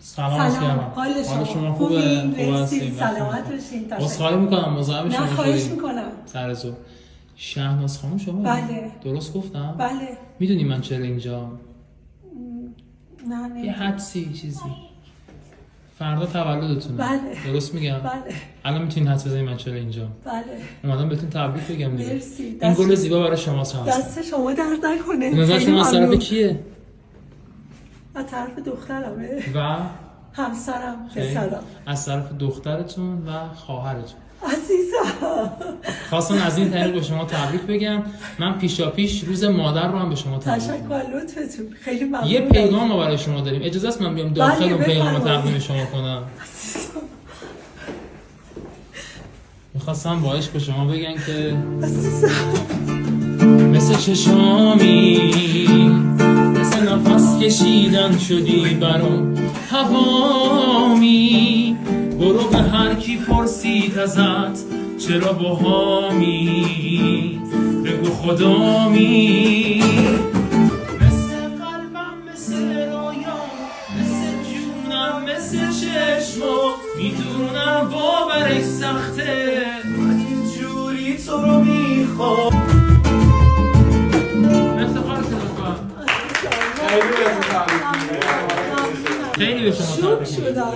سلام. حال شما خوبه؟ مرسی. سلامت باشین. عذرخواهی میکنم مزاحم شما نه خواهش میکنم. سر زو. شهناز خانم شما؟ بله. درست گفتم؟ بله. میدونی من چرا اینجا؟ نه یه حدسی چیزی. فردا تولدتونه. بله. درست میگم؟ بله. الان میتونین حدس بزنید من چرا اینجا؟ بله. اومدم بهتون تبریک بگم دیگه. مرسی. این گل زیبا برای شما هست. دست شما درد نکنه. نظر شما از طرف کیه؟ از طرف دخترمه و همسرم، پسرم. از طرف دخترتون و خواهرتون. عزیزم خواستم از این طریق به شما تبریک بگم. من پیشاپیش روز مادر رو هم به شما تبریک میگم. تشکر لطفتون. خیلی ممنون. یه پیغام ما برای شما داریم. اجازه است من بیام داخل بله، اون پیغام رو بفرمایید. تقدیم شما کنم؟ میخواستم با عشق به شما بگن که مثل چشامی، مثل نفس کشیدن شدی برام هوامی. برو به هر کی پرسید ازت چرا باهامی، بگو خدامی. مثل قلبم، مثل رویام، مثل جونم، مثل چشمام. میدونم باورش سخته، من اینجوری تو رو میخوام. افتخارتون لطفا. خیلی به شما شوک شدم.